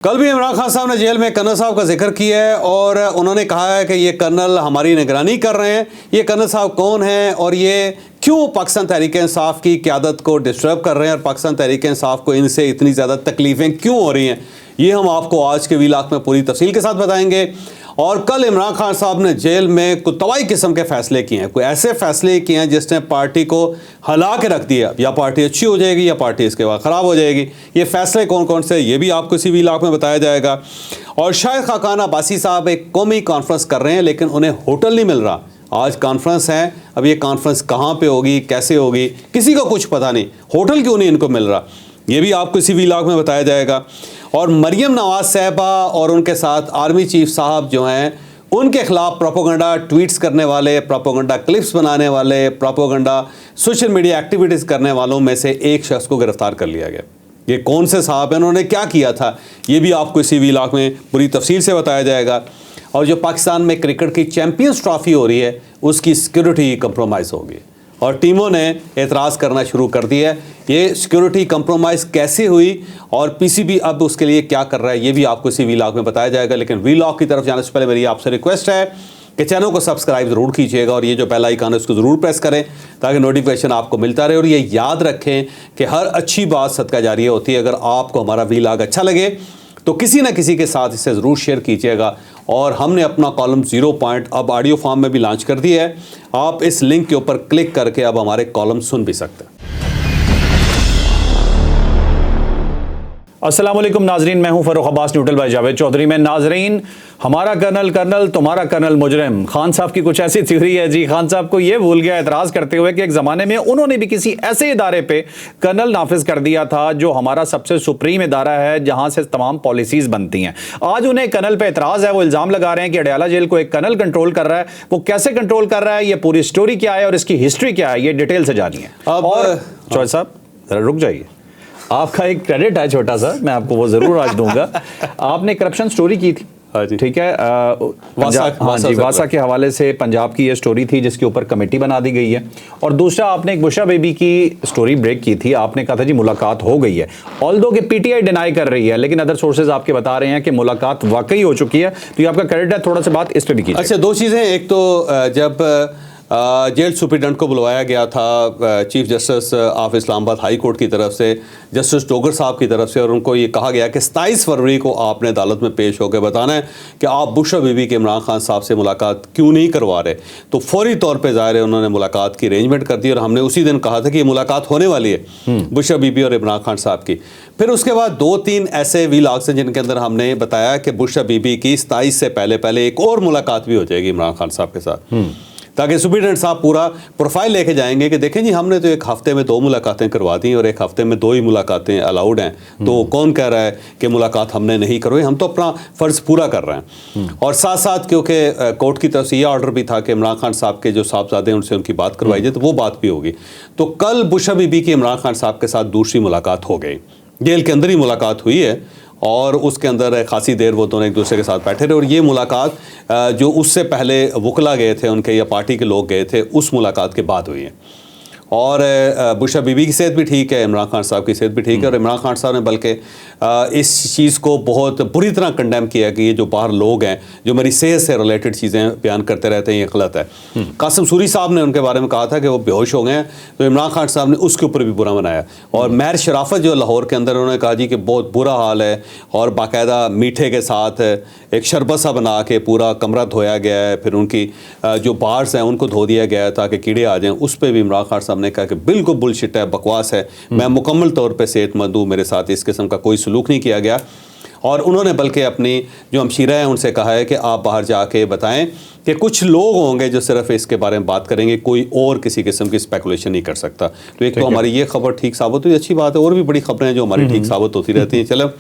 कल भी इमरान खान साहब ने जेल में कर्नल साहब का जिक्र किया है और उन्होंने कहा है कि ये कर्नल हमारी निगरानी कर रहे हैं। ये कर्नल साहब कौन हैं और ये क्यों पाकिस्तान तहरीक इंसाफ की क़यादत को डिस्टर्ब कर रहे हैं और पाकिस्तान तहरीक इंसाफ को इनसे इतनी ज़्यादा तकलीफ़ें क्यों हो रही हैं, ये हम आपको आज के व्लॉग में पूरी तफसील के साथ बताएंगे। और कल इमरान खान साहब ने जेल में कुछ तवाई किस्म के फ़ैसले किए हैं, कोई ऐसे फ़ैसले किए हैं जिसने पार्टी को हिला के रख दिया। या पार्टी अच्छी हो जाएगी या पार्टी इसके बाद ख़राब हो जाएगी। ये फ़ैसले कौन कौन से, ये भी आपको इसी व्लॉग में बताया जाएगा। और शायद खाकान अब्बासी साहब एक कौमी कॉन्फ्रेंस कर रहे हैं लेकिन उन्हें होटल नहीं मिल रहा। आज कॉन्फ्रेंस है, अब ये कॉन्फ्रेंस कहाँ पे होगी, कैसे होगी, किसी को कुछ पता नहीं। होटल क्यों नहीं इनको मिल रहा, ये भी आपको इसी व्लॉग में बताया जाएगा। और मरियम नवाज साहबा और उनके साथ आर्मी चीफ साहब जो हैं, उनके खिलाफ प्रोपोगंडा ट्वीट्स करने वाले, प्रोपोगंडा क्लिप्स बनाने वाले, प्रोपोगंडा सोशल मीडिया एक्टिविटीज़ करने वालों में से एक शख्स को गिरफ्तार कर लिया गया। ये कौन से साहब हैं, उन्होंने क्या किया था, ये भी आपको इसी व्लॉग में पूरी तफसील से बताया जाएगा। और जो पाकिस्तान में क्रिकेट की चैंपियंस ट्रॉफी हो रही है उसकी सिक्योरिटी कंप्रोमाइज़ होगी और टीमों ने एतराज़ करना शुरू कर दिया है। ये सिक्योरिटी कंप्रोमाइज़ कैसे हुई और पीसीबी अब उसके लिए क्या कर रहा है, ये भी आपको इसी व्लॉग में बताया जाएगा। लेकिन व्लॉग की तरफ जाने से पहले मेरी आपसे रिक्वेस्ट है कि चैनल को सब्सक्राइब ज़रूर कीजिएगा और ये जो बेल आइकन है उसको ज़रूर प्रेस करें ताकि नोटिफिकेशन आपको मिलता रहे। और ये याद रखें कि हर अच्छी बात सदका जारिया होती है। अगर आपको हमारा व्लॉग अच्छा लगे तो किसी न किसी के साथ इसे ज़रूर शेयर कीजिएगा। और हमने अपना कॉलम 0 पॉइंट अब ऑडियो फॉर्म में भी लॉन्च कर दिया है। आप इस लिंक के ऊपर क्लिक करके अब हमारे कॉलम सुन भी सकते हैं। अस्सलाम वालेकुम नाजरीन, मैं हूं फ़ारूक अब्बास न्यूट्रल बाय जावेद चौधरी में। नाजरीन, हमारा कर्नल तुम्हारा कर्नल मुजरिम। खान साहब की कुछ ऐसी थ्योरी है जी। खान साहब को यह भूल गया एतराज़ करते हुए कि एक ज़माने में उन्होंने भी किसी ऐसे इदारे पे कर्नल नाफिज कर दिया था जो हमारा सबसे सुप्रीम इदारा है, जहां से तमाम पॉलिसीज़ बनती हैं। आज उन्हें कर्नल पे एतराज़ है। वो इल्ज़ाम लगा रहे हैं कि अडयाला जेल को एक कर्नल कंट्रोल कर रहा है। वो कैसे कंट्रोल कर रहा है, ये पूरी स्टोरी क्या है और इसकी हिस्ट्री क्या है, ये डिटेल से जानिए। और चौधरी साहब ज़रा रुक जाइए, आपका एक क्रेडिट है छोटा सा, मैं आपको वो जरूर आज दूंगा। आपने करप्शन स्टोरी की थी, ठीक है, वासा के हवाले से पंजाब की ये स्टोरी थी जिसके ऊपर कमेटी बना दी गई है। और दूसरा, आपने एक बुशरा बेबी की स्टोरी ब्रेक की थी। आपने कहा था जी मुलाकात हो गई है, ऑल्दो कि पीटीआई डिनाई कर रही है, लेकिन अदर सोर्सेज आपके बता रहे हैं कि मुलाकात वाकई हो चुकी है। तो ये आपका क्रेडिट है, थोड़ा सा बात इस पर भी कीजिए। अच्छा, दो चीज़ें। एक तो जब जेल सुप्रिटेंडेंट को बुलवाया गया था chief justice of Islamabad high court की तरफ से, जस्टिस टोगर साहब की तरफ से, और उनको ये कहा गया कि 27 फरवरी को आपने अदालत में पेश होकर बताना है कि आप बुशरा बीबी के इमरान खान साहब से मुलाकात क्यों नहीं करवा रहे। तो फौरी तौर पे ज़ाहिर है उन्होंने मुलाकात की अरेंजमेंट कर दी और हमने उसी दिन कहा था कि ये मुलाकात होने वाली है बुशरा बीबी और इमरान खान साहब की। फिर उसके बाद 2-3 ऐसे व्लॉग्स हैं जिनके अंदर हमने बताया कि बुशरा बीबी की 27 से पहले एक और मुलाकात भी हो जाएगी इमरान खान साहब के साथ, ताकि सुप्रिटेंडेंट साहब पूरा प्रोफाइल लेके जाएंगे कि देखें जी हमने तो एक हफ्ते में 2 मुलाकातें करवा दी और एक हफ्ते में 2 ही मुलाकातें अलाउड हैं। तो कौन कह रहा है कि मुलाकात हमने नहीं करवाई, हम तो अपना फ़र्ज़ पूरा कर रहे हैं। और साथ साथ क्योंकि कोर्ट की तरफ से यह ऑर्डर भी था कि इमरान खान साहब के जो साहबजादे हैं उनसे उनकी बात करवाई जाए, तो वो बात भी होगी। तो कल बुशरा बीबी की इमरान खान साहब के साथ दूसरी मुलाकात हो गई, जेल के अंदर ही मुलाकात हुई है और उसके अंदर खासी देर वो दोनों एक दूसरे के साथ बैठे रहे। और ये मुलाकात जो उससे पहले वकला गए थे उनके या पार्टी के लोग गए थे, उस मुलाकात के बाद हुई है। और बुशरा बीबी की सेहत भी ठीक है, इमरान खान साहब की सेहत भी ठीक है। और इमरान खान साहब ने बल्कि इस चीज़ को बहुत बुरी तरह कंडेम किया कि ये जो बाहर लोग हैं जो मेरी सेहत से रिलेटेड चीज़ें बयान करते रहते हैं, ये गलत है। कासिम सूरी साहब ने उनके बारे में कहा था कि वो बेहोश हो गए हैं, तो इमरान खान साहब ने उसके ऊपर भी बुरा मनाया। और महर शराफत जो लाहौर के अंदर, उन्होंने कहा जी कि बहुत बुरा हाल है और बाकायदा मीठे के साथ एक शरबत सा बना के पूरा कमरा धोया गया है, फिर उनकी जो बार्स हैं उनको धो दिया गया है ताकि कीड़े आ जाएँ। उस पर भी इमरान खान साहब ने कहा कि बिल्कुल बुलशिट है, बकवास है, मैं मुकम्मल तौर पे सेहतमंद हूँ, मेरे साथ इस किस्म का कोई सलूक नहीं किया गया। और उन्होंने बल्कि अपनी जो हमशीरा हैं उनसे कहा है कि आप बाहर जाके बताएं कि कुछ लोग होंगे जो सिर्फ इसके बारे में बात करेंगे, कोई और किसी किस्म की स्पेकुलेशन नहीं कर सकता। तो एक तो हमारी ये खबर ठीक साबित हुई, अच्छी बात है। और भी बड़ी खबरें हैं जो हमारी ठीक साबित होती रहती हैं। चलो,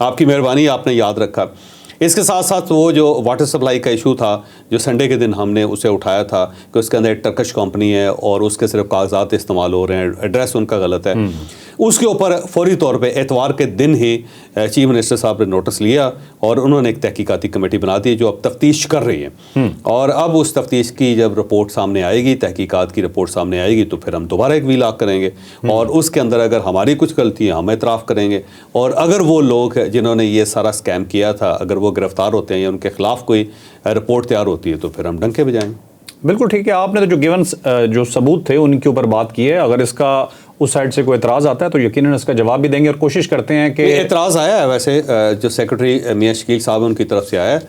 आपकी मेहरबानी, आपने याद रखा। इसके साथ साथ वो जो वाटर सप्लाई का इशू था जो संडे के दिन हमने उसे उठाया था कि उसके अंदर एक टर्किश कंपनी है और उसके सिर्फ कागजात इस्तेमाल हो रहे हैं, एड्रेस उनका गलत है, उसके ऊपर फौरी तौर पे एतवार के दिन ही चीफ मिनिस्टर साहब ने नोटिस लिया और उन्होंने एक तहकीकाती कमेटी बना दी जो अब तफ्तीश कर रही है। और अब उस तफ्तीश की जब रिपोर्ट सामने आएगी, तहकीकात की रिपोर्ट सामने आएगी, तो फिर हम दोबारा एक वीलाग करेंगे और उसके अंदर अगर हमारी कुछ गलती है हम एतराफ़ करेंगे। और अगर वो लोग जिन्होंने ये सारा स्कैम किया था अगर वो गिरफ्तार होते हैं या उनके खिलाफ कोई रिपोर्ट तैयार होती है तो फिर हम डंके बजाएंगे। बिल्कुल ठीक है। आपने तो जो गिवन जो सबूत थे उनके ऊपर बात की है। अगर इसका उस साइड से कोई एतराज़ आता है तो यकीनन इसका जवाब भी देंगे और कोशिश करते हैं कि एतराज़ आया है वैसे जो सेक्रेटरी मियां शकील साहब उनकी तरफ से आया है,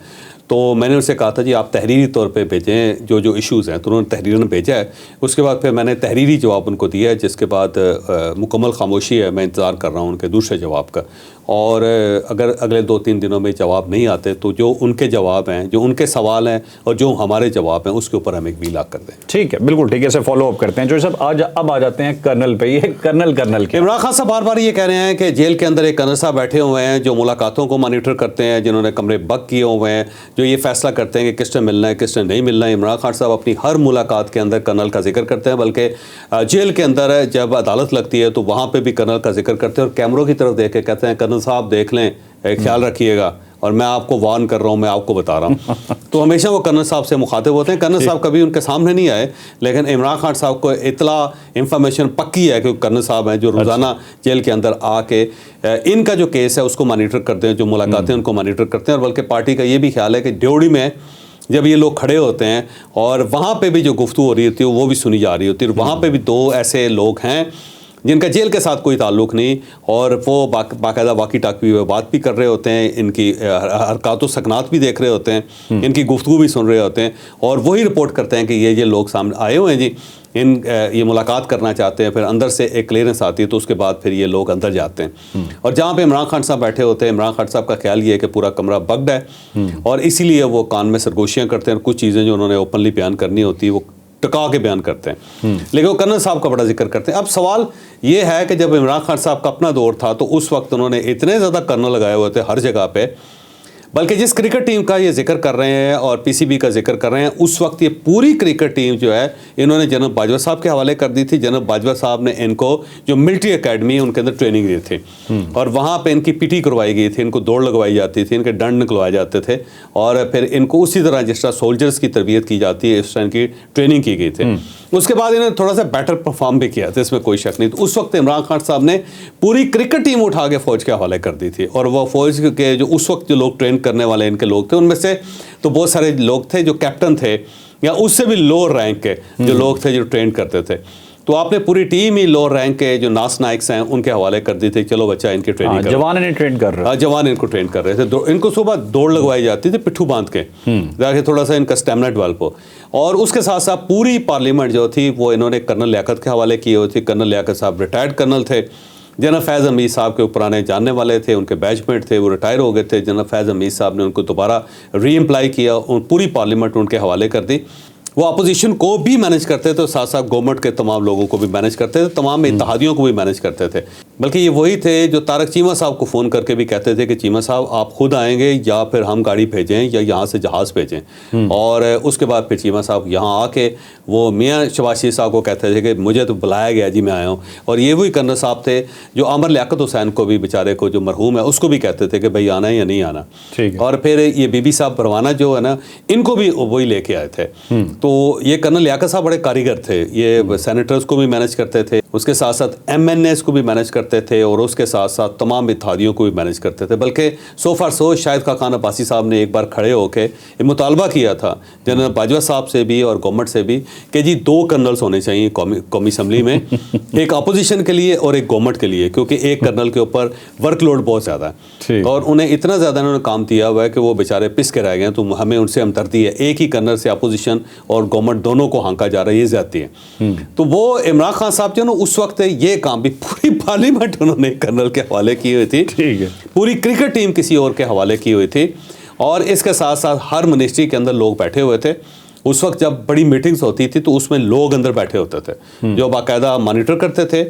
तो मैंने उनसे कहा था जी आप तहरीरी तौर पे भेजें जो इश्यूज़ हैं, तो उन्होंने तहरीरन भेजा है। उसके बाद फिर मैंने तहरीरी जवाब उनको दिया है, जिसके बाद मुकम्मल खामोशी है। मैं इंतज़ार कर रहा हूँ उनके दूसरे जवाब का। और अगर अगले 2-3 दिनों में जवाब नहीं आते तो जो उनके जवाब हैं, जो उनके सवाल हैं और जो हमारे जवाब हैं उसके ऊपर हम एक वीलाग कर दें। ठीक है, बिल्कुल ठीक है। इसे फॉलो अप करते हैं। जो सब अब आ जाते हैं कर्नल पे। ये कर्नल के इमरान खान साहब बार बार ये कह रहे हैं कि जेल के अंदर एक कर्नल साहब बैठे हुए हैं जो मुलाकातों को मॉनिटर करते हैं, जिन्होंने कमरे बक किए हुए हैं, जो ये फैसला करते हैं कि किसने मिलना है किसने नहीं मिलना है। इमरान खान साहब अपनी हर मुलाकात के अंदर कर्नल का जिक्र करते हैं, बल्कि जेल के अंदर जब अदालत लगती है तो वहाँ पर भी कर्नल का जिक्र करते हैं और कैमरों की तरफ देख के कहते हैं कर्नल साहब देख लें, ख्याल रखिएगा और मैं आपको वार्न कर रहा हूँ, मैं आपको बता रहा हूँ। तो हमेशा वो कर्नल साहब से मुखातिब होते हैं। कर्नल साहब कभी उनके सामने नहीं आए, लेकिन इमरान खान साहब को इतला इंफॉर्मेशन पक्की है कि कर्नल साहब हैं जो रोज़ाना जेल के अंदर आके इनका जो केस है उसको मॉनिटर करते हैं, जो मुलाकातें उनको मॉनिटर करते हैं। और बल्कि पार्टी का ये भी ख्याल है कि ड्योढ़ी में जब ये लोग खड़े होते हैं और वहाँ पे भी जो गुफ्तगू हो रही होती है वो भी सुनी जा रही होती है। वहाँ पे भी 2 ऐसे लोग हैं जिनका जेल के साथ कोई ताल्लुक़ नहीं और वो बाकायदा वाकी टाकी हुए बात भी कर रहे होते हैं, इनकी हरकत सकनात भी देख रहे होते हैं, इनकी गुफ्तगू भी सुन रहे होते हैं और वही रिपोर्ट करते हैं कि ये लोग सामने आए हुए हैं जी, ये मुलाकात करना चाहते हैं। फिर अंदर से एक क्लियरेंस आती है तो उसके बाद फिर ये लोग अंदर जाते हैं। और जहाँ पे इमरान खान साहब बैठे होते हैं, इमरान खान साहब का ख्याल ये है कि पूरा कमरा बग्ड है और इसीलिए वो कान में सरगोशियाँ करते हैं और कुछ चीज़ें जो उन्होंने ओपनली बयान करनी होती है वो टका के बयान करते हैं। लेकिन वो कर्नल साहब का बड़ा जिक्र करते हैं। अब सवाल ये है कि जब इमरान खान साहब का अपना दौर था तो उस वक्त उन्होंने इतने ज़्यादा कर्नल लगाए हुए थे हर जगह पे, बल्कि जिस क्रिकेट टीम का ये जिक्र कर रहे हैं और पीसीबी का जिक्र कर रहे हैं उस वक्त ये पूरी क्रिकेट टीम जो है इन्होंने जनरल बाजवा साहब के हवाले कर दी थी। जनरल बाजवा साहब ने इनको जो मिलिट्री एकेडमी है उनके अंदर ट्रेनिंग दी थी और वहाँ पे इनकी पीटी करवाई गई थी, इनको दौड़ लगवाई जाती थी, इनके दंड निकलवाए जाते थे और फिर इनको उसी तरह जिस तरह सोल्जर्स की तरबियत की जाती है इस तरह की ट्रेनिंग की गई थी। उसके बाद इन्होंने थोड़ा सा बेटर परफॉर्म भी किया था, इसमें कोई शक नहीं। तो उस वक्त इमरान खान साहब ने पूरी क्रिकेट टीम उठा के फ़ौज के हवाले कर दी थी और वो फ़ौज के जो उस वक्त जो लोग ट्रेन करने वाले इनके लोग थे उनमें से तो बहुत सारे लोग थे जो कैप्टन थे या उससे भी लोअर रैंक के जो लोग थे जो ट्रेन करते थे। तो आपने पूरी टीम ही लोअर रैंक के जो नास नाइक्स हैं उनके हवाले कर दी थी, चलो बच्चा इनकी ट्रेनिंग जवान इन्हें ट्रेन कर रहे हैं। जवान इनको ट्रेन कर रहे थे। इनको सुबह दौड़ लगवाई जाती थी पिट्ठू बांध के ताकि थोड़ा सा इनका स्टेमिना डेवलप हो। और उसके साथ साथ पूरी पार्लियामेंट जो थी वो इन्होंने कर्नल लियाकत के हवाले की हुई थी। कर्नल लियाकत साहब रिटायर्ड कर्नल थे। जनरल फैज़ हमीद साहब के पुराने जानने वाले थे, उनके बैचमेट थे, वो रिटायर हो गए थे। जनरल फैज़ हमीद साहब ने उनको दोबारा री एम्प्लाई किया और पूरी पार्लियामेंट उनके हवाले कर दी। वो अपोजिशन को भी मैनेज करते थे, साथ साथ गवर्नमेंट के तमाम लोगों को भी मैनेज करते थे, तमाम इत्तेहादियों को भी मैनेज करते थे। बल्कि ये वही थे जो तारक चीमा साहब को फ़ोन करके भी कहते थे कि चीमा साहब आप खुद आएंगे या फिर हम गाड़ी भेजें या यहाँ से जहाज़ भेजें। और उसके बाद फिर चीमा साहब यहाँ आके वो मियाँ शहबाज शरीफ साहब को कहते थे कि मुझे तो बुलाया गया जी, मैं आया हूँ। और ये वही कर्नल साहब थे जो अमर लियाकत हुसैन को भी बेचारे को जो मरहूम है उसको भी कहते थे कि भाई आना है या नहीं आना। और फिर ये बीबी साहब परवाना जो है ना, इनको भी वही लेके आए थे। तो ये कर्नल लियाकत साहब बड़े कारीगर थे, ये सेनेटर्स को भी मैनेज करते थे, उसके साथ साथ MNAs को भी मैनेज करते थे और उसके साथ साथ तमाम इत्तेहादियों को भी मैनेज करते थे। बल्कि सो फार सो शाहिद खान अब्बासी साहब ने एक बार खड़े होकर ये मुतालबा किया था जनरल बाजवा साहब से भी और गवर्नमेंट से भी कि जी 2 कर्नल्स होने चाहिए कौमी असम्बली में, एक अपोजिशन के लिए और एक गवर्नमेंट के लिए, क्योंकि एक कर्नल के ऊपर वर्कलोड बहुत ज़्यादा है और उन्हें इतना ज़्यादा उन्होंने काम दिया हुआ है कि वो बेचारे पिस के रह गए। तो हमें उनसे हमदर्दी है, एक ही कर्नल से अपोजिशन और गवर्नमेंट दोनों को हांका जा रहा है, ये ज़्यादती है। तो वो इमरान खान साहब जो ना उस वक्त ये काम भी पूरी पार्लियामेंट उन्होंने कर्नल के हवाले की हुई थी, ठीक है, पूरी क्रिकेट टीम किसी और के हवाले की हुई थी। और इसके साथ साथ हर मिनिस्ट्री के अंदर लोग बैठे हुए थे। उस वक्त जब बड़ी मीटिंग्स होती थी तो उसमें लोग अंदर बैठे होते थे जो बाकायदा मॉनिटर करते थे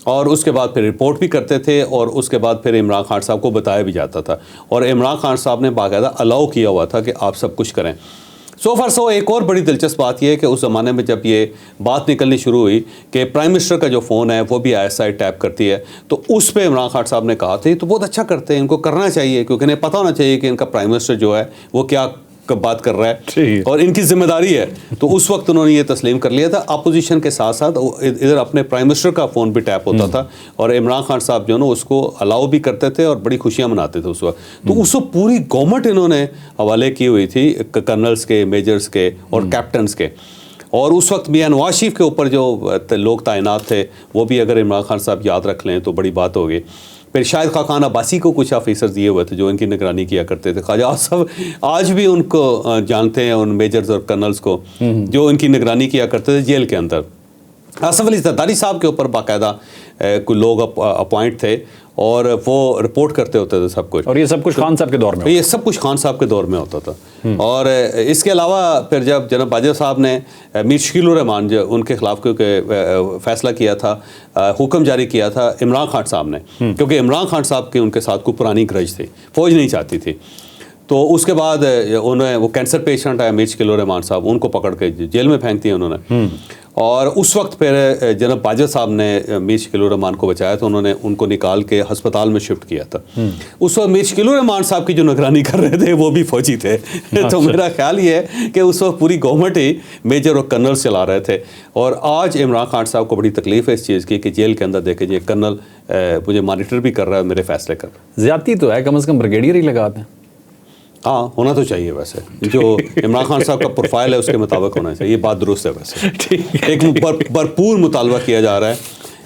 और उसके बाद फिर रिपोर्ट भी करते थे और उसके बाद फिर इमरान खान साहब को बताया भी जाता था। और इमरान खान साहब ने बाकायदा अलाउ किया हुआ था कि आप सब कुछ करें। सो फार सो एक और बड़ी दिलचस्प बात यह है कि उस ज़माने में जब ये बात निकलनी शुरू हुई कि प्राइम मिनिस्टर का जो फ़ोन है वो भी ISI टैप करती है, तो उस पर इमरान खान साहब ने कहा था तो बहुत अच्छा करते हैं, इनको करना चाहिए, क्योंकि इन्हें पता होना चाहिए कि इनका प्राइम मिनिस्टर जो है वो क्या बात कर रहा है और इनकी जिम्मेदारी है। तो उस वक्त उन्होंने ये तस्लीम कर लिया था। अपोजिशन के साथ साथ इधर अपने प्राइम मिनिस्टर का फ़ोन भी टैप होता था और इमरान खान साहब जो है ना उसको अलाउ भी करते थे और बड़ी खुशियां मनाते थे उस वक्त। तो उस वक्त पूरी गवर्नमेंट इन्होंने हवाले की हुई थी कर्नल्स के, मेजर्स के और कैप्टन्स के। और उस वक्त मियां नवाज शरीफ के ऊपर जो लोग तैनात थे वो भी अगर इमरान खान साहब याद रख लें तो बड़ी बात होगी। फिर शायद खाकान अब्बासी को कुछ ऑफिसर दिए हुए थे जो इनकी निगरानी किया करते थे। ख्वाजा साहब आज भी उनको जानते हैं, उन मेजर्स और कर्नल्स को जो इनकी निगरानी किया करते थे जेल के अंदर। आसफ अली जरदारी साहब के ऊपर बाकायदा कुछ लोग अपॉइंट थे और वो रिपोर्ट करते होते थे सब कुछ। और ये सब कुछ खान साहब के दौर में, ये सब कुछ खान साहब के दौर में होता था। और इसके अलावा फिर जब बाजवा साहब ने मीर शकील रहमान जो उनके खिलाफ क्योंकि फैसला किया था, हुक्म जारी किया था इमरान खान साहब ने, क्योंकि इमरान खान साहब के उनके साथ कोई पुरानी ग्रज थी, फौज नहीं चाहती थी। तो उसके बाद उन्हें वो कैंसर पेशेंट है मीर शकील रहमान साहब, उनको पकड़ के जेल में फेंक दिया उन्होंने। और उस वक्त फिर जनाब बाजवा साहब ने मीर शकील रहमान को बचाया तो उन्होंने उनको निकाल के हस्पताल में शिफ्ट किया था। उस वक्त मीर शकील रहमान साहब की जो निगरानी कर रहे थे वो भी फौजी थे। तो मेरा ख्याल ये है कि उस वक्त पूरी गवर्नमेंट ही मेजर और कर्नल चला रहे थे। और आज इमरान खान साहब को बड़ी तकलीफ है इस चीज़ की कि जेल के अंदर देखे जी कर्नल मुझे मॉनिटर भी कर रहा है, मेरे फैसले कर। ज़्यादती तो है, कम से कम ब्रिगेडियर ही लगा दें। हाँ, होना तो चाहिए वैसे, जो इमरान खान साहब का प्रोफाइल है उसके मुताबिक होना चाहिए, ये बात दुरुस्त है वैसे। एक भरपूर मुतालबा किया जा रहा है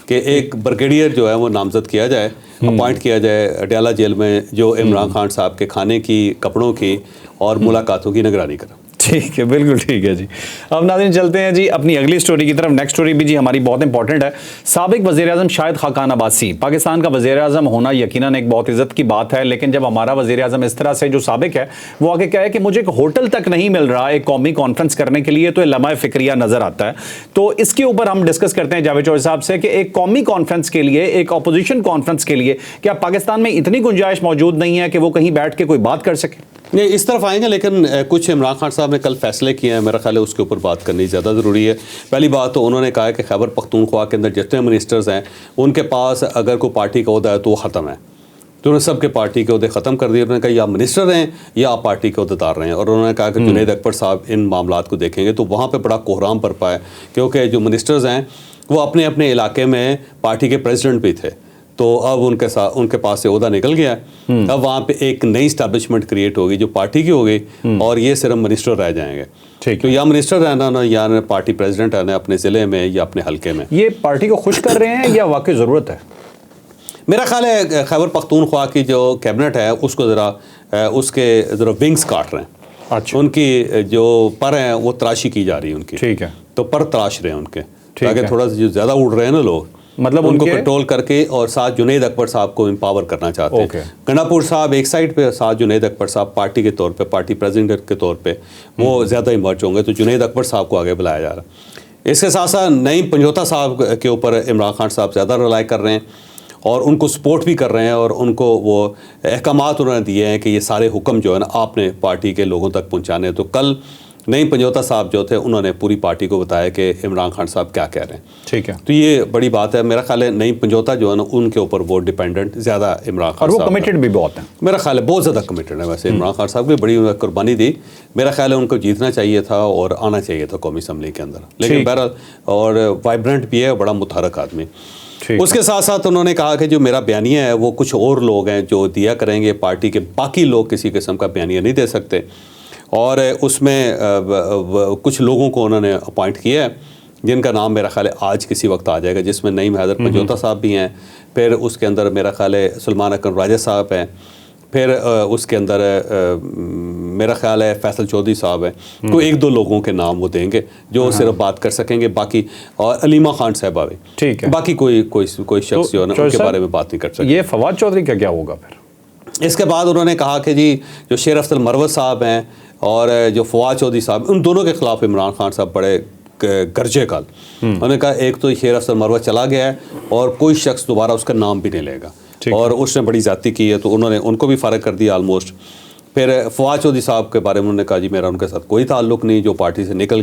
कि एक ब्रिगेडियर जो है वो नामजद किया जाए, अपॉइंट किया जाए अडयाला जेल में, जो इमरान खान साहब के खाने की, कपड़ों की और मुलाकातों की निगरानी करे। ठीक है, बिल्कुल ठीक है जी। अब नाज़रीन चलते हैं जी अपनी अगली स्टोरी की तरफ। नेक्स्ट स्टोरी भी जी हमारी बहुत इंपॉर्टेंट है। साबिक वज़ीर-ए-आज़म शाहिद खाकान अब्बासी, पाकिस्तान का वज़ीर-ए-आज़म होना यकीनन एक बहुत इज़्ज़त की बात है, लेकिन जब हमारा वज़ीर-ए-आज़म इस तरह से जो साबिक है वो आगे क्या है कि मुझे एक होटल तक नहीं मिल रहा एक कौमी कॉन्फ्रेंस करने के लिए, तो लम्हा फ़िक्रिया नज़र आता है। तो इसके ऊपर हम डिस्कस करते हैं जावेद चौधरी साहब से कि एक कौमी कॉन्फ्रेंस के लिए, एक अपोजिशन कॉन्फ्रेंस के लिए क्या पाकिस्तान में इतनी गुंजाइश मौजूद नहीं है कि वो कहीं बैठ के कोई बात कर सके? नहीं, इस तरफ आएंगे, लेकिन कुछ इमरान खान साहब ने कल फैसले किए हैं, मेरा ख्याल है उसके ऊपर बात करनी ज़्यादा ज़रूरी है। पहली बात तो उन्होंने कहा है कि खैबर पख्तूनख्वा के अंदर जितने मिनिस्टर्स हैं उनके पास अगर कोई पार्टी का ओहदा है तो वो ख़त्म है। तो उन्होंने सब के पार्टी के ओहदे ख़त्म कर दिए। उन्होंने कहा या मिनिस्टर हैं या आप पार्टी के ओहदेदार रहे हैं। और उन्होंने कहा कि जुनैद अकबर साहब इन मामलात को देखेंगे तो वहाँ पर बड़ा कोहराम बरपा है, क्योंकि जो मिनिस्टर्स हैं वो अपने अपने इलाके में पार्टी के प्रेसिडेंट भी थे, तो अब उनके पास से ओहदा निकल गया है। अब वहाँ पे एक नई स्टैब्लिशमेंट क्रिएट होगी जो पार्टी की होगी और ये सिर्फ मिनिस्टर रह जाएंगे। तो या मिनिस्टर रहना ना या पार्टी प्रेसिडेंट रहना अपने ज़िले में या अपने हलके में। ये पार्टी को खुश कर रहे हैं या वाकई ज़रूरत है? मेरा ख्याल है खैबर पख्तूनख्वा की जो कैबिनेट है उसको ज़रा विंग्स काट रहे हैं। अच्छा, उनकी जो पर हैं वो तराशी की जा रही है उनकी। ठीक है, तो पर तराश रहे हैं उनके, ताकि थोड़ा सा ज़्यादा उड़ रहे हैं ना लोग, मतलब उनको कंट्रोल करके और साथ जुनैद अकबर साहब को एम्पावर करना चाहते हैं। गंडापुर साहब एक साइड पे, साथ जुनैद अकबर साहब पार्टी के तौर पे, पार्टी प्रेसिडेंट के तौर पे वो ज़्यादा इमर्ज होंगे, तो जुनैद अकबर साहब को आगे बुलाया जा रहा है। इसके साथ साथ नईम पंजोता साहब के ऊपर इमरान खान साहब ज़्यादा रिलाई कर रहे हैं और उनको सपोर्ट भी कर रहे हैं और उनको वो अहकामात उन्होंने दिए हैं कि ये सारे हुक्म जो है ना आपने पार्टी के लोगों तक पहुँचाने हैं। तो कल नईम पंजोता साहब जो थे उन्होंने पूरी पार्टी को बताया कि इमरान खान साहब क्या कह रहे हैं। ठीक है, तो ये बड़ी बात है। मेरा ख्याल है नईम पंजोता जो है ना उनके ऊपर वो डिपेंडेंट ज़्यादा इमरान खान, और वो कमिटेड भी बहुत है। मेरा ख्याल है बहुत ज़्यादा कमिटेड है। वैसे इमरान खान साहब की बड़ी कुर्बानी दी, मेरा ख्याल है उनको जीतना चाहिए था और आना चाहिए था कौमी असम्बली के अंदर, लेकिन बहरहाल और वाइब्रेंट भी है, बड़ा मुतहरक आदमी। उसके साथ साथ उन्होंने कहा कि जो मेरा बयानिया है वो कुछ और लोग हैं जो दिया करेंगे, पार्टी के बाकी लोग किसी किस्म का बयानिया नहीं दे सकते। और उसमें कुछ लोगों को उन्होंने अपॉइंट किया है जिनका नाम मेरा ख्याल है आज किसी वक्त आ जाएगा, जिसमें नईम हैदर पंजोता साहब भी हैं, फिर उसके अंदर मेरा ख्याल है सलमान अकरम राजा साहब हैं, फिर उसके अंदर मेरा ख्याल है फैसल चौधरी साहब हैं। तो एक दो लोगों के नाम वो देंगे जो सिर्फ बात कर सकेंगे, बाकी और अलीमा खान साहबा भी, ठीक है, बाकी कोई शख्स जो है ना उनके बारे में बात नहीं कर सकते। ये फवाद चौधरी का क्या होगा फिर? इसके बाद उन्होंने कहा कि जी जो शेर अफजल मरवत साहब हैं और जो फवाद चौधरी साहब, उन दोनों के खिलाफ इमरान खान साहब बड़े गर्जे कल। उन्होंने कहा एक तो शेर अफजल मरवत चला गया है और कोई शख्स दोबारा उसका नाम भी नहीं लेगा और उसने बड़ी ज़्यादती की है, तो उन्होंने उनको भी फ़ारिग कर दिया ऑलमोस्ट। फिर फवाद चौधरी साहब के बारे में उन्होंने कहा जी मेरा उनके साथ कोई ताल्लुक़ नहीं, जो पार्टी से निकल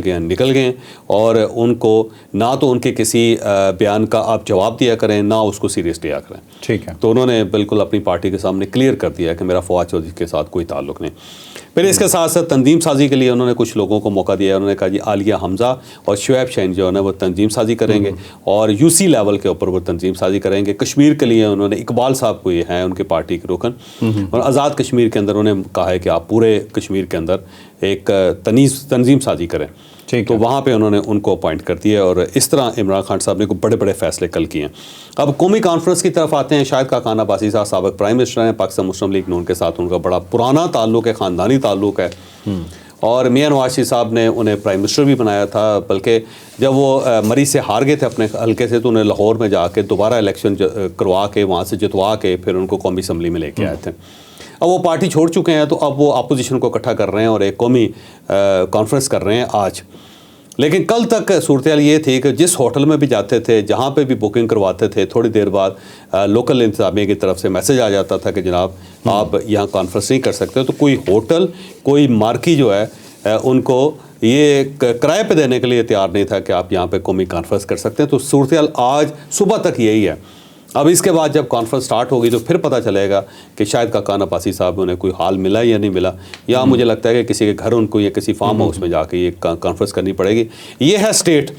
गए और उनको ना तो उनके किसी बयान का आप जवाब दिया करें ना उसको सीरियस लिया करें। ठीक है। तो उन्होंने बिल्कुल अपनी पार्टी के सामने क्लियर कर दिया कि मेरा फवाद चौधरी के साथ कोई ताल्लुक़ नहीं। फिर इसके साथ साथ तंजीम साजी के लिए उन्होंने कुछ लोगों को मौका दिया। उन्होंने कहा जी आलिया हमज़ा और शुएब शहीन जो है ना वो तंजीम साजी करेंगे और यूसी लेवल के ऊपर वो तंजीम साजी करेंगे। कश्मीर के लिए उन्होंने इकबाल साहब को ये हैं उनकी पार्टी के रुकन और आज़ाद कश्मीर के अंदर उन्होंने कहा है कि आप पूरे कश्मीर के अंदर एक तंजीम साजी करें। तो वहाँ पे उन्होंने उनको अपॉइंट कर दिया और इस तरह इमरान खान साहब ने को बड़े बड़े फैसले कल किए हैं। अब कौमी कॉन्फ्रेंस की तरफ आते हैं। शाहिद खाकान अब्बासी साहब साबिक प्राइम मिनिस्टर हैं, पाकिस्तान मुस्लिम लीग नून के साथ उनका बड़ा पुराना ताल्लुक़ है, ख़ानदानी ताल्लुक़ है और मियां नवाज शरीफ साहब ने उन्हें प्राइम मिनिस्टर भी बनाया था। बल्कि जब वो मरी से हार गए थे अपने हल्के से तो उन्हें लाहौर में जाके दोबारा इलेक्शन करवा के वहाँ से जितवा के फिर उनको कौमी असम्बली में लेके आए थे। अब वो पार्टी छोड़ चुके हैं तो अब वो अपोजिशन को इकट्ठा कर रहे हैं और एक कौमी कॉन्फ्रेंस कर रहे हैं आज। लेकिन कल तक सूरत ये थी कि जिस होटल में भी जाते थे, जहाँ पे भी बुकिंग करवाते थे, थोड़ी देर बाद लोकल इंतज़ामिया की तरफ से मैसेज आ जाता था कि जनाब आप यहाँ कॉन्फ्रेंस नहीं कर सकते। तो कोई होटल, कोई मार्की जो है उनको ये किराए पे देने के लिए तैयार नहीं था कि आप यहाँ पे कौमी कॉन्फ्रेंस कर सकते हैं। तो सूरत आज सुबह तक यही है। अब इसके बाद जब कॉन्फ्रेंस स्टार्ट होगी तो फिर पता चलेगा कि शायद खाकान अब्बासी साहब उन्हें कोई हाल मिला या नहीं मिला, या मुझे लगता है कि किसी के घर उनको या किसी फार्म हाउस में जाके ये कॉन्फ्रेंस करनी पड़ेगी। ये है स्टेट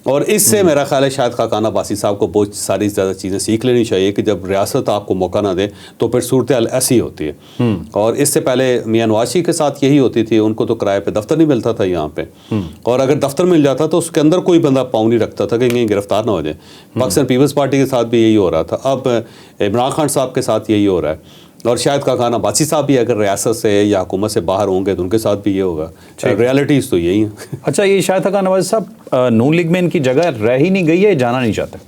और इससे मेरा ख्याल है शायद खाकान अब्बासी साहब को बहुत सारी ज़्यादा चीज़ें सीख लेनी चाहिए कि जब रियासत आपको मौका ना दे तो फिर सूरत हाल ऐसी होती है। और इससे पहले मियां नवाज शरीफ के साथ यही होती थी, उनको तो किराए पे दफ्तर नहीं मिलता था यहाँ पे और अगर दफ्तर मिल जाता तो उसके अंदर कोई बंदा पाँव नहीं रखता था कि कहीं गिरफ्तार ना हो जाए। पाकिस्तान पीपल्स पार्टी के साथ भी यही हो रहा था, अब इमरान खान साहब के साथ यही हो रहा है और शायद खाकान अब्बासी साहब भी अगर रियासत से या हुकूमत से बाहर होंगे तो उनके साथ भी ये होगा। रियलिटीज़ तो यही है। अच्छा, ये शाहिद खाकान अब्बासी साहब नून लीग में इनकी जगह रह ही नहीं गई है, जाना नहीं चाहते?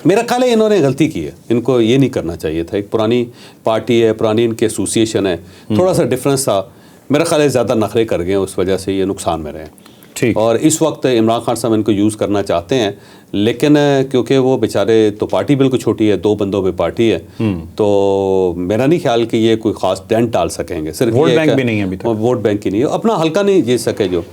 मेरा ख्याल है इन्होंने गलती की है, इनको ये नहीं करना चाहिए था। एक पुरानी पार्टी है, पुरानी इनकी एसोसिएशन है, थोड़ा सा डिफरेंस था। मेरा ख्याल है ज़्यादा नखरे कर गए, उस वजह से ये नुकसान में रहे। ठीक। और इस वक्त इमरान खान साहब इनको यूज़ करना चाहते हैं, लेकिन क्योंकि वो बेचारे तो पार्टी बिल्कुल छोटी है, 2 बंदों पे पार्टी है, तो मेरा नहीं ख्याल कि ये कोई ख़ास डेंट डाल सकेंगे। सिर्फ वोट बैंक भी नहीं है अभी तक, वोट बैंक ही नहीं है, अपना हल्का नहीं जीत सके जो।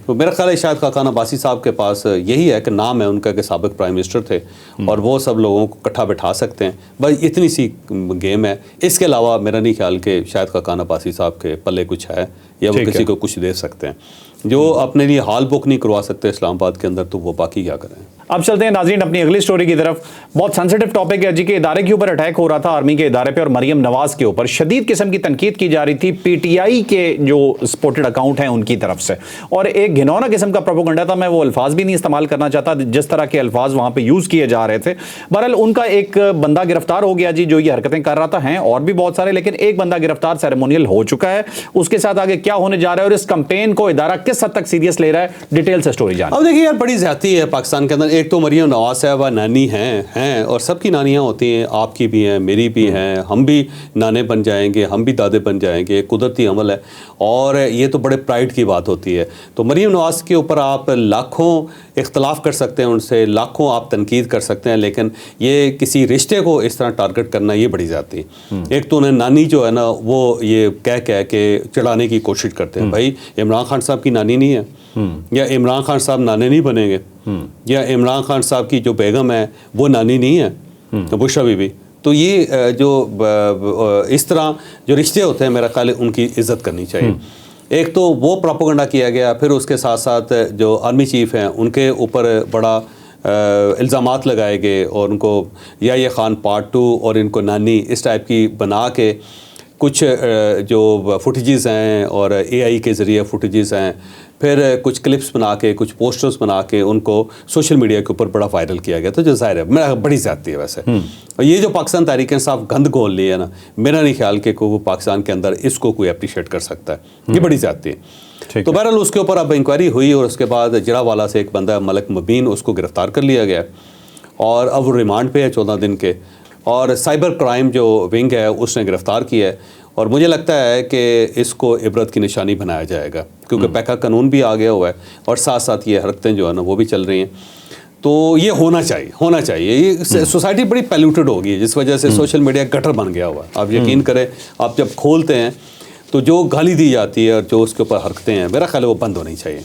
तो मेरा ख्याल है शायद खाकान अब्बासी साहब के पास यही है कि नाम है उनका कि साबिक प्राइम मिनिस्टर थे और वो सब लोगों को इकट्ठा बैठा सकते हैं, बस इतनी सी गेम है। इसके अलावा मेरा नहीं ख्याल कि शायद खाकान अब्बासी साहब के पल्ले कुछ है या वो किसी को कुछ दे सकते हैं। जो अपने लिए हाल बुक नहीं करवा सकते इस्लामाबाद के अंदर तो वो बाकी क्या करें। अब चलते हैं नाज़रीन अपनी अगली स्टोरी की तरफ। बहुत सेंसिटिव टॉपिक है जी, के इदारे के ऊपर अटैक हो रहा था, आर्मी के इदारे पे, और मरियम नवाज के ऊपर शदीद किस्म की तनकीद की जा रही थी पीटीआई के जो सपोर्टेड अकाउंट हैं उनकी तरफ से, और एक घिनौना किस्म का प्रोपेगेंडा था। मैं वो अल्फाज भी नहीं इस्तेमाल करना चाहता जिस तरह के अल्फाज वहां पर यूज किए जा रहे थे। बहरहाल उनका एक बंदा गिरफ्तार हो गया जी जो ये हरकतें कर रहा था, हैं और भी बहुत सारे, लेकिन एक बंदा गिरफ्तार सेरेमोनियल हो चुका है। उसके साथ आगे क्या होने जा रहा है और इस कंपेन को इदारा किस हद तक सीरियस ले रहा है, डिटेल से स्टोरी जान। अब देखिए यार, बड़ी ज्यादती है पाकिस्तान के अंदर। एक तो मरियम नवाज साहबा नानी हैं और सबकी नानियां होती हैं, आपकी भी हैं, मेरी भी हैं, हम भी नाने बन जाएंगे, हम भी दादे बन जाएंगे, कुदरती अमल है और ये तो बड़े प्राइड की बात होती है। तो मरियम नवाज के ऊपर आप लाखों इख्तलाफ कर सकते हैं, उनसे लाखों आप तनकीद कर सकते हैं, लेकिन ये किसी रिश्ते को इस तरह टारगेट करना ये बड़ी जाती है। एक तो उन्हें नानी जो है ना वो ये कह के चढ़ाने की कोशिश करते हैं, भाई इमरान खान साहब की नानी नहीं है, या इमरान खान साहब नाने नहीं बनेंगे, या इमरान खान साहब की जो बेगम है वो नानी नहीं है, तो बुशरा बीबी। तो ये जो इस तरह जो रिश्ते होते हैं मेरा ख्याल है उनकी इज़्ज़त करनी चाहिए। एक तो वो प्रोपेगेंडा किया गया, फिर उसके साथ साथ जो आर्मी चीफ़ हैं उनके ऊपर बड़ा इल्ज़ामात लगाए गए और उनको या ये खान पार्ट 2 और इनको नानी इस टाइप की बना के कुछ जो फुटेजेस हैं और एआई के ज़रिए फुटेजेस हैं, फिर कुछ क्लिप्स बना के, कुछ पोस्टर्स बना के उनको सोशल मीडिया के ऊपर बड़ा वायरल किया गया। तो जो ज़ाहिर है मेरा बड़ी ज़्यादती है वैसे। और ये जो पाकिस्तान तहरीक इंसाफ गंद घोल ली है ना, मेरा नहीं ख्याल कि वो पाकिस्तान के अंदर इसको कोई अप्रिशिएट कर सकता है, ये बड़ी ज़्यादती है। तो बहरहाल उसके ऊपर अब इंक्वायरी हुई और उसके बाद जरावाला से एक बंदा मलक मुबीन उसको गिरफ़्तार कर लिया गया और अब रिमांड पे है 14 दिन के, और साइबर क्राइम जो विंग है उसने गिरफ़्तार किया है। और मुझे लगता है कि इसको इबरत की निशानी बनाया जाएगा क्योंकि पैका कानून भी आ गया हुआ है और साथ साथ ये हरकतें जो है ना वो भी चल रही हैं। तो ये होना चाहिए। ये सोसाइटी बड़ी पैल्यूटेड होगी जिस वजह से सोशल मीडिया गटर बन गया हुआ है। आप यकीन करें, आप जब खोलते हैं तो जो गाली दी जाती है और जो उसके ऊपर हरकतें हैं, मेरा ख्याल है वो बंद होनी चाहिए।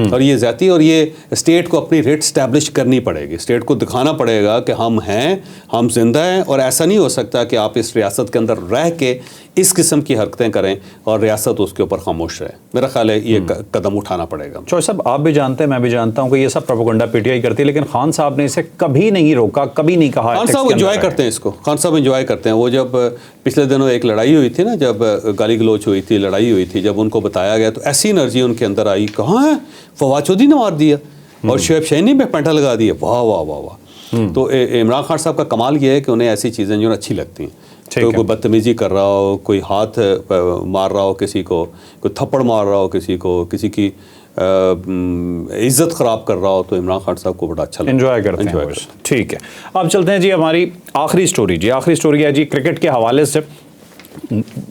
और ये ज़्यादती, और ये स्टेट को अपनी रेट स्टैब्लिश करनी पड़ेगी। स्टेट को दिखाना पड़ेगा कि हम हैं, हम जिंदा हैं, और ऐसा नहीं हो सकता कि आप इस रियासत के अंदर रह के इस किस्म की हरकतें करें और रियासत उसके ऊपर खामोश रहे। मेरा ख्याल है ये कदम उठाना पड़ेगा। चौधरी साहब, आप भी जानते हैं, मैं भी जानता हूं कि ये सब प्रोपेगेंडा पीटीआई करती है, लेकिन खान साहब ने इसे कभी नहीं रोका, कभी नहीं कहा। खान साहब एंजॉय करते हैं इसको, खान साहब एंजॉय करते हैं। वो जब पिछले दिनों एक लड़ाई हुई थी ना, जब गाली गलोच हुई थी, लड़ाई हुई थी, जब उनको बताया गया तो ऐसी एनर्जी उनके अंदर आई, कहाँ है फवाद चौधरी ने मार दिया और शुएब शहीनी पे पंटा लगा दिया, वाह वाह वाह वाह। तो इमरान खान साहब का कमाल ये है कि उन्हें ऐसी चीज़ें जो अच्छी लगती हैं। तो कोई बदतमीज़ी कर रहा हो, कोई हाथ मार रहा हो किसी को, कोई थप्पड़ मार रहा हो किसी को, किसी की इज्जत ख़राब कर रहा हो, तो इमरान खान साहब को बड़ा अच्छा लगता है, एंजॉय करते हैं। ठीक है, अब चलते हैं जी हमारी आखिरी स्टोरी। जी आखिरी स्टोरी है जी क्रिकेट के हवाले से।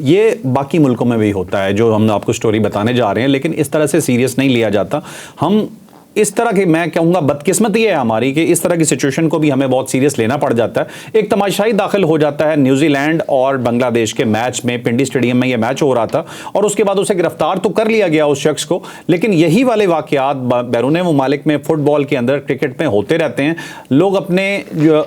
ये बाकी मुल्कों में भी होता है जो हम आपको स्टोरी बताने जा रहे हैं, लेकिन इस तरह से सीरियस नहीं लिया जाता। हम इस तरह की, मैं कहूँगा बदकिस्मती है हमारी कि इस तरह की सिचुएशन को भी हमें बहुत सीरियस लेना पड़ जाता है। एक तमाशाई दाखिल हो जाता है न्यूजीलैंड और बांग्लादेश के मैच में, पिंडी स्टेडियम में ये मैच हो रहा था, और उसके बाद उसे गिरफ्तार तो कर लिया गया उस शख्स को, लेकिन यही वाले वाक़यात बैरून मुमालिक में फ़ुटबॉल के अंदर, क्रिकेट में होते रहते हैं। लोग अपने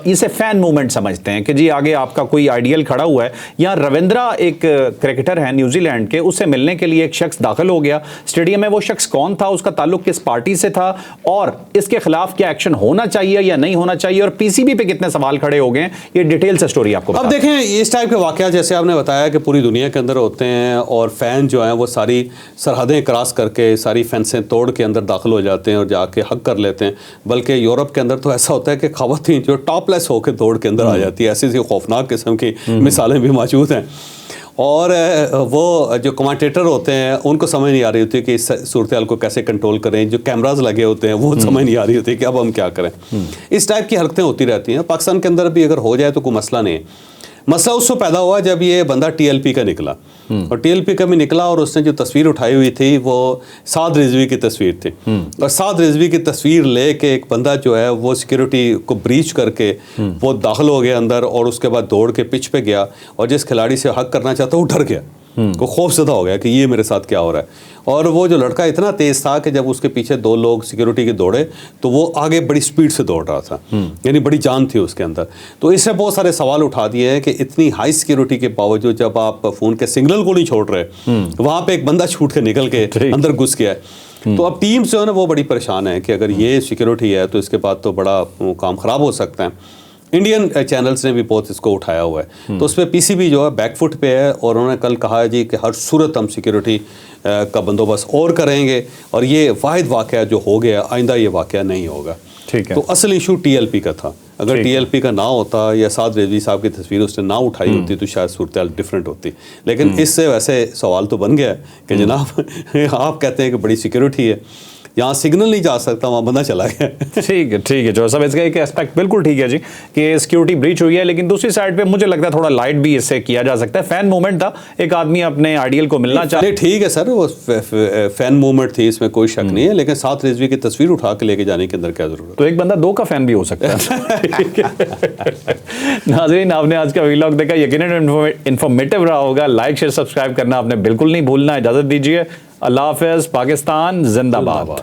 इसे फ़ैन मूवमेंट समझते हैं कि जी आगे आपका कोई आइडियल खड़ा हुआ है। यहाँ रविंद्रा एक क्रिकेटर है न्यूजीलैंड के, उससे मिलने के लिए एक शख्स दाखिल हो गया स्टेडियम में। वो शख्स कौन था, उसका ताल्लुक किस पार्टी से था, और इसके खिलाफ क्या एक्शन होना चाहिए या नहीं होना चाहिए, और पीसीबी पे कितने सवाल खड़े हो गए, ये डिटेल से स्टोरी आपको अब देखें। इस टाइप के वाकया जैसे आपने बताया कि पूरी दुनिया के अंदर होते हैं, और फैन जो हैं वो सारी सरहदें क्रॉस करके, सारी फेंसें तोड़ के अंदर दाखिल हो जाते हैं और जाके हक कर लेते हैं। बल्कि यूरोप के अंदर तो ऐसा होता है कि ख़वातीन जो टॉपलेस होकर दौड़ के अंदर आ जाती है। ऐसी खौफनाक किस्म की मिसालें भी मौजूद हैं। और वो जो कमेंटेटर होते हैं उनको समझ नहीं आ रही होती कि इस सूरत हाल को कैसे कंट्रोल करें। जो कैमराज लगे होते हैं वो समझ नहीं आ रही होती कि अब हम क्या करें। इस टाइप की हरकतें होती रहती हैं। पाकिस्तान के अंदर भी अगर हो जाए तो कोई मसला नहीं है। मसला उससे पैदा हुआ जब ये बंदा टीएलपी का निकला, और टीएलपी का भी निकला, और उसने जो तस्वीर उठाई हुई थी वो साद रिजवी की तस्वीर थी। और साद रिजवी की तस्वीर लेके एक बंदा जो है वो सिक्योरिटी को ब्रीच करके वो दाखिल हो गया अंदर, और उसके बाद दौड़ के पिच पे गया, और जिस खिलाड़ी से हक करना चाहता वो डर गया, को खौफजदा हो गया कि ये मेरे साथ क्या हो रहा है। और वो जो लड़का इतना तेज़ था कि जब उसके पीछे दो लोग सिक्योरिटी के दौड़े तो वो आगे बड़ी स्पीड से दौड़ रहा था, यानी बड़ी जान थी उसके अंदर। तो इससे बहुत सारे सवाल उठा दिए हैं कि इतनी हाई सिक्योरिटी के बावजूद जब आप फ़ोन के सिग्नल को नहीं छोड़ रहे, वहाँ पे एक बंदा छूट के निकल के अंदर घुस गया है। तो अब टीम जो है ना वो बड़ी परेशान है कि अगर ये सिक्योरिटी है तो इसके बाद तो बड़ा काम ख़राब हो सकता है। इंडियन चैनल्स ने भी बहुत इसको उठाया हुआ है। तो उस पर पीसीबी जो है बैकफुट पे है, और उन्होंने कल कहा है जी कि हर सूरत हम सिक्योरिटी का बंदोबस्त और करेंगे, और ये वाहिद वाक़या जो हो गया आइंदा ये वाक़या नहीं होगा। ठीक है। तो असल इशू टीएलपी का था। अगर टीएलपी का ना होता या साद रिजवी साहब की तस्वीर उसने ना उठाई होती तो शायद सूरत हाल डिफरेंट होती। लेकिन इससे वैसे सवाल तो बन गया कि जनाब आप कहते हैं कि बड़ी सिक्योरिटी है, यहाँ सिग्नल नहीं जा सकता, वहाँ बंदा चला गया। ठीक है जो सब इसका एक एस्पेक्ट बिल्कुल ठीक है जी कि सिक्योरिटी ब्रीच हुई है, लेकिन दूसरी साइड पे मुझे लगता है थोड़ा लाइट भी इससे किया जा सकता है। फैन मूवमेंट था, एक आदमी अपने आइडियल को मिलना चाहता। ठीक है सर, वो फैन मूवमेंट थी, इसमें कोई शक नहीं है, लेकिन साथ रिजवी की तस्वीर उठा के लेके जाने के अंदर क्या जरूरत। तो एक बंदा दो का फैन भी हो सकता है। नाज़रीन, आपने आज का व्लॉग देखा, यकीनन इंफॉर्मेटिव रहा होगा। लाइक शेयर सब्सक्राइब करना आपने बिल्कुल नहीं भूलना। इजाजत दीजिए, अल्लाह हाफ़िज़। पाकिस्तान जिंदाबाद।